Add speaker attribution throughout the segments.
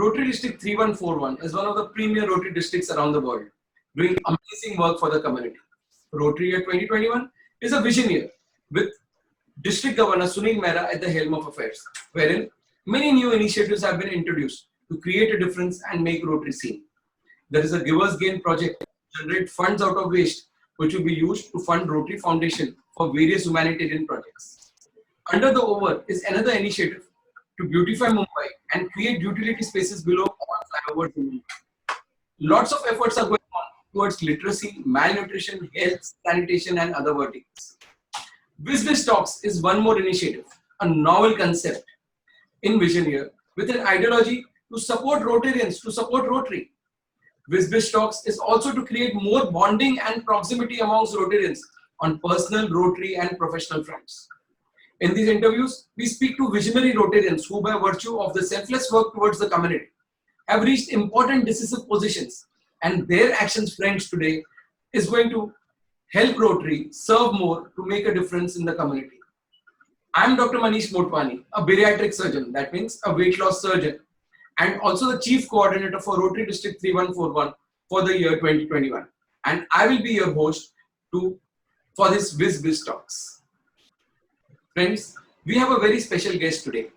Speaker 1: Rotary District 3141 is one of the premier Rotary districts around the world, doing amazing work for the community. Rotary Year 2021 is a vision year with District Governor Sunil Mehra at the helm of affairs, wherein many new initiatives have been introduced to create a difference and make Rotary seen. There is a Givers Gain project to generate funds out of waste, which will be used to fund Rotary Foundation for various humanitarian projects. Under the Over is another initiative to beautify Mumbai and create utility spaces below all flyovers in Mumbai. Lots of efforts are going on towards literacy, malnutrition, health, sanitation, and other verticals. Business Talks is one more initiative, a novel concept in Vision Year with an ideology to support Rotarians, to support Rotary. Visbiz Talks is also to create more bonding and proximity amongst Rotarians on personal, Rotary and professional fronts. In these interviews, we speak to visionary Rotarians who, by virtue of the selfless work towards the community, have reached important decisive positions, and their actions, friends, today is going to help Rotary serve more to make a difference in the community. I am Dr. Manish Motwani, a bariatric surgeon, that means a weight loss surgeon, and also the Chief Coordinator for Rotary District 3141 for the year 2021. And I will be your host for this Visbiz Talks. Friends, we have a very special guest today,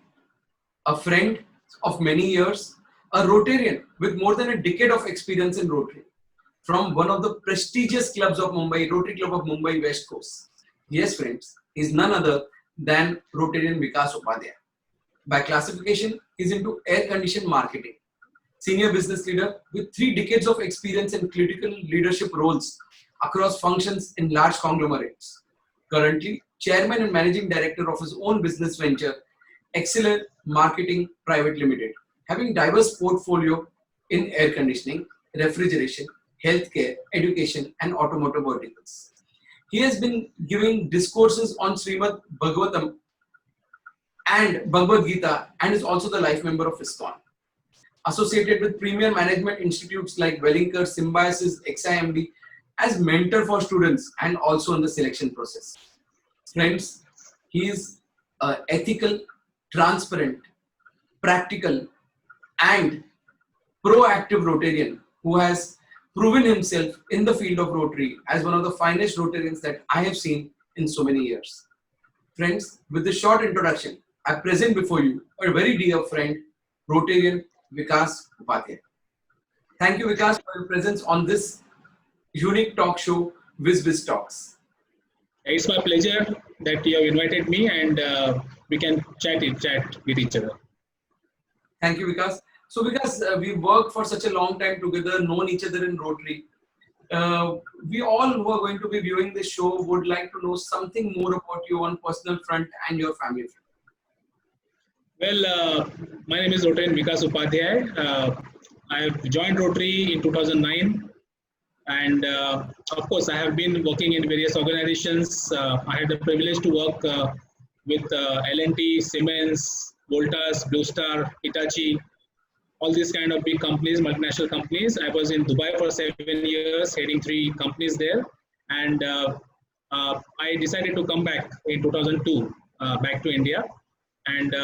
Speaker 1: a friend of many years, a Rotarian with more than a decade of experience in Rotary, from one of the prestigious clubs of Mumbai, Rotary Club of Mumbai West Coast. Yes, friends, he is none other than Rotarian Vikas Upadhyay. By classification, he is into air-conditioned marketing. Senior business leader with 3 decades of experience in critical leadership roles across functions in large conglomerates. Currently, chairman and managing director of his own business venture, Excellent Marketing Private Limited, having diverse portfolio in air conditioning, refrigeration, healthcare, education, and automotive verticals. He has been giving discourses on Srimad Bhagavatam and Bhagavad Gita and is also the life member of ISKCON. Associated with premier management institutes like Wellinger, Symbiosis, XIMD as mentor for students and also in the selection process. Friends, he is ethical, transparent, practical, and proactive Rotarian who has proven himself in the field of Rotary as one of the finest Rotarians that I have seen in so many years. Friends, with this short introduction, I present before you a very dear friend, Rotarian Vikas Upadhyay. Thank you, Vikas, for your presence on this unique talk show, Visbiz Talks.
Speaker 2: It's my pleasure that you have invited me, and we can chat with each other.
Speaker 1: Thank you, Vikas. So, Vikas, we worked for such a long time together, known each other in Rotary. We all who are going to be viewing this show would like to know something more about you on personal front and your family front.
Speaker 2: Well, my name is Rotarian Vikas Upadhyay. I have joined Rotary in 2009. And of course, I have been working in various organizations. I had the privilege to work with L&T, Siemens, Voltas, Blue Star, Hitachi, all these kind of big companies, multinational companies. I was in Dubai for 7 years, heading 3 companies there. And I decided to come back in 2002, back to India. And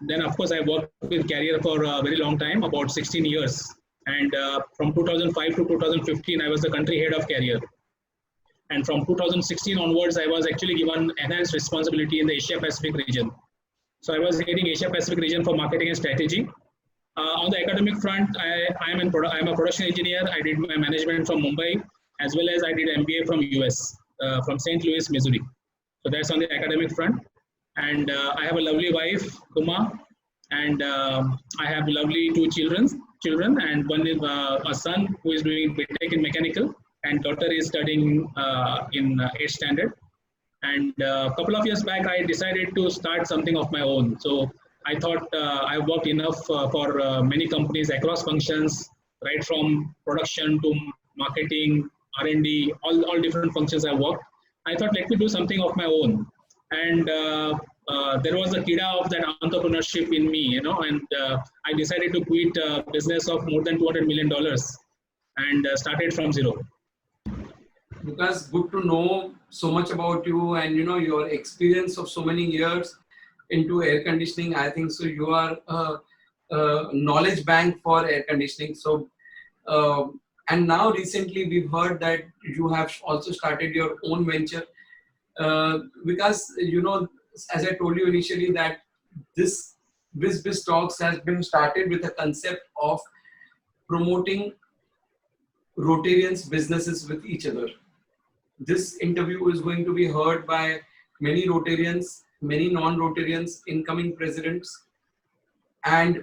Speaker 2: then, of course, I worked with Carrier for a very long time, about 16 years. And from 2005 to 2015, I was the country head of Carrier. And from 2016 onwards, I was actually given enhanced responsibility in the Asia Pacific region. So I was heading Asia Pacific region for marketing and strategy. On the academic front, I'm a production engineer. I did my management from Mumbai, as well as I did MBA from US, from St. Louis, Missouri. So that's on the academic front. And I have a lovely wife, Kuma, and I have lovely 2 children, and one is a son who is doing BTech in mechanical, and daughter is studying in 8th standard. And a couple of years back, I decided to start something of my own. So I thought I worked enough for many companies across functions, right from production to marketing, R&D, all different functions I worked. I thought, let me do something of my own. And there was a kida of that entrepreneurship in me, and I decided to quit a business of more than $200 million and started from zero.
Speaker 1: Because good to know so much about you and your experience of so many years into air conditioning. I think so you are knowledge bank for air conditioning. So, and now recently we've heard that you have also started your own venture, because as I told you initially, that this Biz Talks has been started with a concept of promoting Rotarians' businesses with each other. This interview is going to be heard by many Rotarians, many non-Rotarians, incoming presidents, and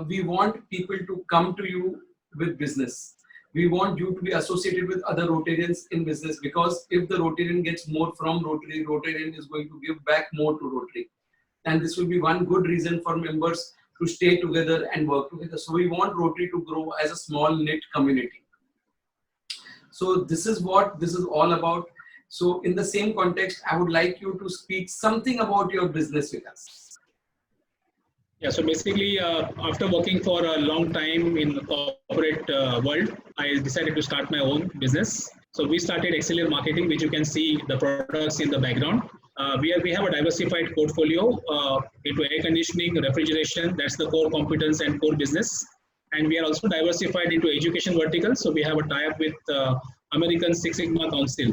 Speaker 1: we want people to come to you with business. We want you to be associated with other Rotarians in business, because if the Rotarian gets more from Rotary, Rotarian is going to give back more to Rotary. And this will be one good reason for members to stay together and work together. So we want Rotary to grow as a small knit community. So this is what this is all about. So in the same context, I would like you to speak something about your business with us.
Speaker 2: Yeah, so basically, after working for a long time in the corporate world, I decided to start my own business. So we started Exceller Marketing, which you can see the products in the background. We have a diversified portfolio into air conditioning, refrigeration. That's the core competence and core business. And we are also diversified into education vertical. So we have a tie-up with American Six Sigma Council,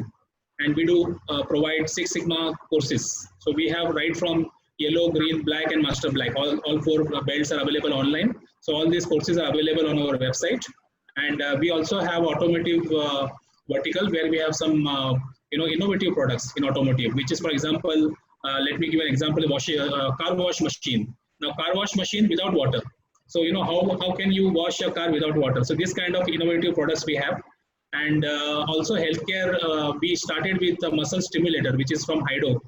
Speaker 2: and we do provide Six Sigma courses. So we have right from yellow, green, black, and master black. All four belts are available online. So all these courses are available on our website. And we also have automotive vertical, where we have some innovative products in automotive, which is, for example, let me give an example: car wash machine. Now, car wash machine without water. So how can you wash a car without water? So this kind of innovative products we have. And also healthcare, we started with a muscle stimulator, which is from Hydo,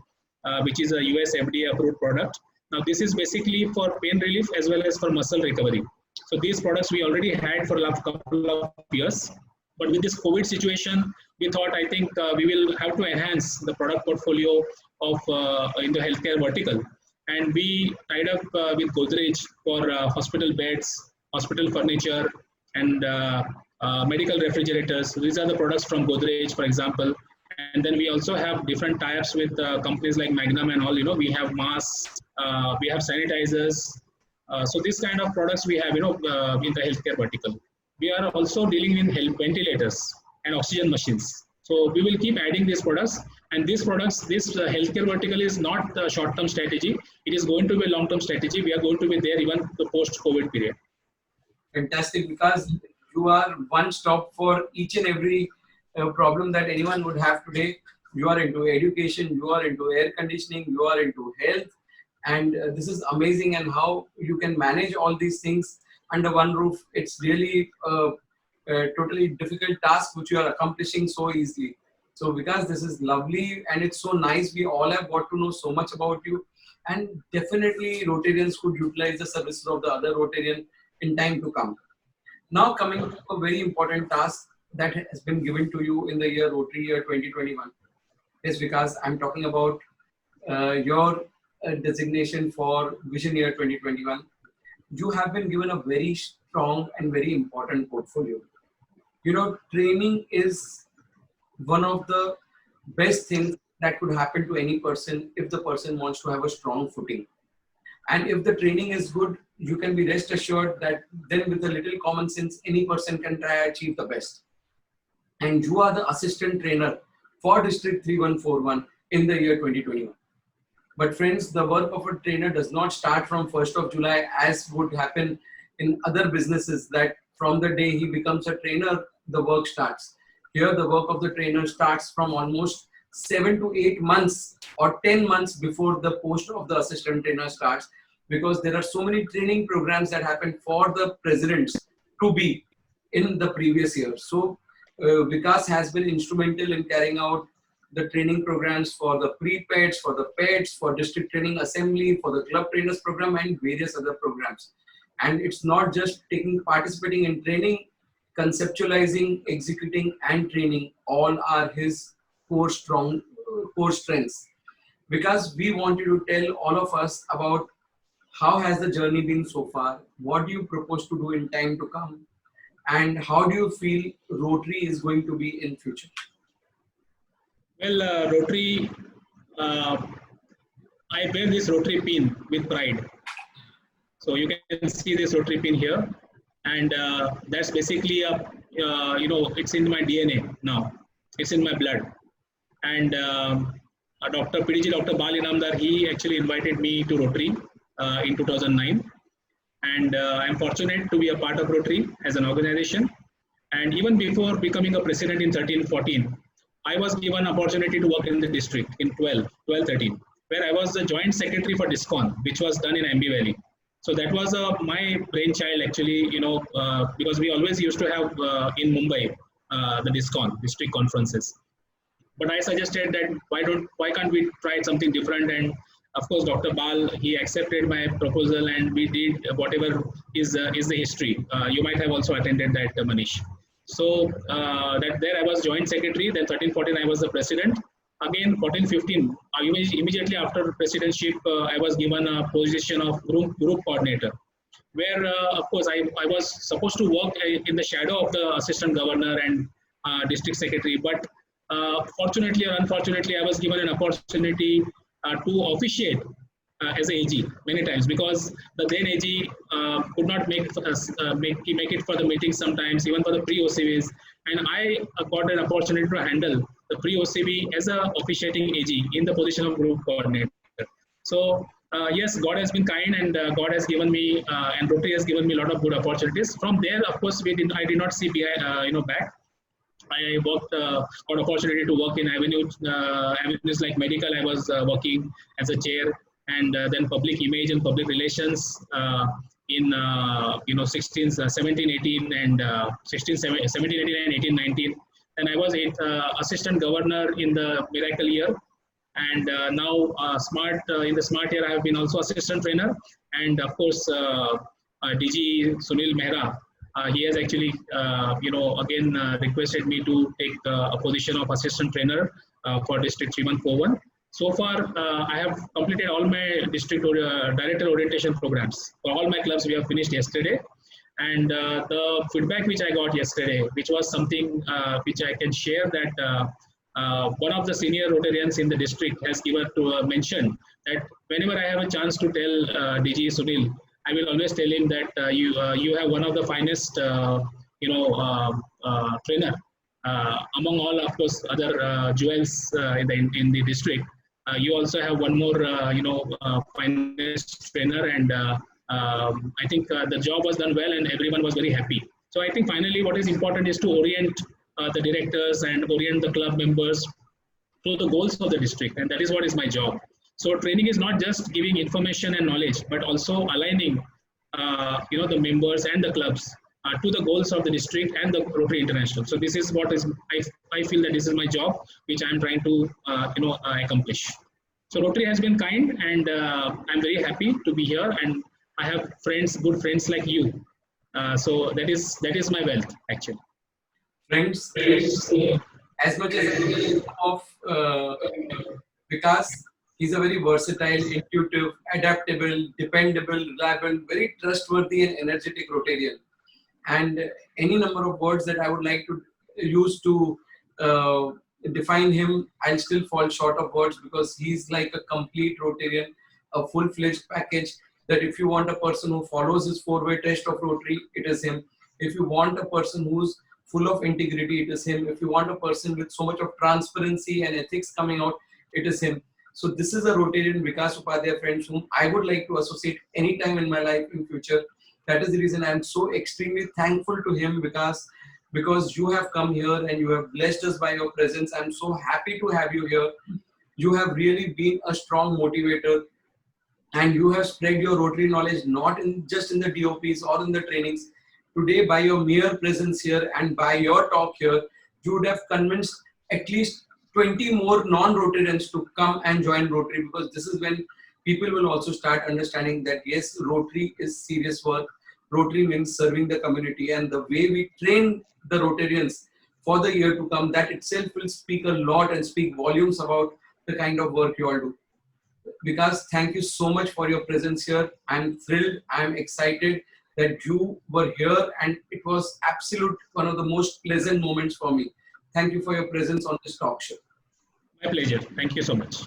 Speaker 2: which is a US FDA approved product. Now this is basically for pain relief as well as for muscle recovery. So these products we already had for the last couple of years. But with this COVID situation, we thought, I think we will have to enhance the product portfolio of in the healthcare vertical. And we tied up with Godrej for hospital beds, hospital furniture, and medical refrigerators. So these are the products from Godrej, for example. And then we also have different tie-ups with companies like Magnum and all. We have masks, we have sanitizers. So this kind of products we have, in the healthcare vertical. We are also dealing in ventilators and oxygen machines. So we will keep adding these products. And these products, this healthcare vertical is not a short-term strategy. It is going to be a long-term strategy. We are going to be there even the post-COVID period.
Speaker 1: Fantastic, because you are one stop for each and every problem that anyone would have today. You are into education, you are into air conditioning, you are into health, and this is amazing. And how you can manage all these things under one roof, it's really a totally difficult task which you are accomplishing so easily. So because this is lovely and it's so nice, we all have got to know so much about you, and definitely Rotarians could utilize the services of the other Rotarian in time to come. Now coming to a very important task that has been given to you in the year Rotary year 2021 is, because I'm talking about your designation for Vision Year 2021. You have been given a very strong and very important portfolio. Training is one of the best things that could happen to any person if the person wants to have a strong footing. And if the training is good, you can be rest assured that then with a little common sense, any person can try to achieve the best. And you are the assistant trainer for District 3141 in the year 2021. But friends, the work of a trainer does not start from 1st of July as would happen in other businesses, that from the day he becomes a trainer, the work starts. Here, the work of the trainer starts from almost 7 to 8 months or 10 months before the post of the assistant trainer starts, because there are so many training programs that happen for the presidents to be in the previous year. So Vikas has been instrumental in carrying out the training programs for the pre-peds, for the peds, for district training assembly, for the club trainers program, and various other programs. And it's not just participating in training, conceptualizing, executing, and training, all are his core strengths. Because we wanted to tell all of us about how has the journey been so far, what do you propose to do in time to come, and how do you feel Rotary is going to be in future?
Speaker 2: Well, Rotary, I wear this Rotary pin with pride. So you can see this rotary pin here, and that's basically a it's in my DNA now. It's in my blood. And Dr. Bal Inamdar, he actually invited me to Rotary in 2009, and I'm fortunate to be a part of Rotary as an organization. And even before becoming a president in 13-14, I was given opportunity to work in the district in 12-13, where I was the joint secretary for DISCON, which was done in MB Valley. So that was my brainchild actually, because we always used to have in Mumbai the DISCON, district conferences. But I suggested that why can't we try something different? And of course, Dr. Bal, he accepted my proposal, and we did whatever is the history. You might have also attended that, Manish. So there I was joint secretary. Then 13-14 I was the president. Again 14-15, immediately after presidentship, I was given a position of group coordinator, where of course I was supposed to work in the shadow of the assistant governor and district secretary. But fortunately or unfortunately, I was given an opportunity to officiate as a AG many times, because the then AG could not make it for the meetings sometimes, even for the pre-OCVs, and I got an opportunity to handle the pre-OCV as a officiating AG in the position of group coordinator. So yes, God has been kind, and God has given me and Rotary has given me a lot of good opportunities. From there, of course, I did not see back. I got opportunity to work in avenues like medical. I was working as a chair, and then public image and public relations in 17, 18, and 17, 18, and 18, 19. Then I was assistant governor in the miracle year, and now in the smart year I have been also assistant trainer, and of course DG Sunil Mehra. He has actually, again requested me to take a position of assistant trainer for District 3141. So far, I have completed all my district director orientation programs. For all my clubs, we have finished yesterday. And the feedback which I got yesterday, which was something which I can share, that one of the senior Rotarians in the district has given to mention that whenever I have a chance to tell DG Sunil, I will always tell him that you have one of the finest, trainer among all, of course, other jewels in the district. You also have one more, finest trainer, and I think the job was done well, and everyone was very happy. So I think finally, what is important is to orient the directors and orient the club members to the goals of the district, and that is what is my job. So training is not just giving information and knowledge, but also aligning, the members and the clubs to the goals of the district and the Rotary International. So this is what is I feel that this is my job, which I am trying to accomplish. So Rotary has been kind, and I'm very happy to be here, and I have friends, good friends like you. So that is my wealth actually.
Speaker 1: Friends, as much as of Vikas, he's a very versatile, intuitive, adaptable, dependable, reliable, very trustworthy and energetic Rotarian. And any number of words that I would like to use to define him, I'll still fall short of words, because he's like a complete Rotarian, a full-fledged package, that if you want a person who follows his four-way test of Rotary, it is him. If you want a person who's full of integrity, it is him. If you want a person with so much of transparency and ethics coming out, it is him. So this is a Rotarian, Vikas Upadhyay, friends, whom I would like to associate anytime in my life in future. That is the reason I am so extremely thankful to him, Vikas, because you have come here and you have blessed us by your presence. I'm so happy to have you here. You have really been a strong motivator, and you have spread your Rotary knowledge not just in the DOPs or in the trainings. Today, by your mere presence here and by your talk here, you would have convinced at least 20 more non-Rotarians to come and join Rotary, because this is when people will also start understanding that yes, Rotary is serious work. Rotary means serving the community, and the way we train the Rotarians for the year to come, that itself will speak a lot and speak volumes about the kind of work you all do. Vikas, thank you so much for your presence here. I'm thrilled. I'm excited that you were here, and it was absolute one of the most pleasant moments for me. Thank you for your presence on this talk show.
Speaker 2: My pleasure. Thank you so much.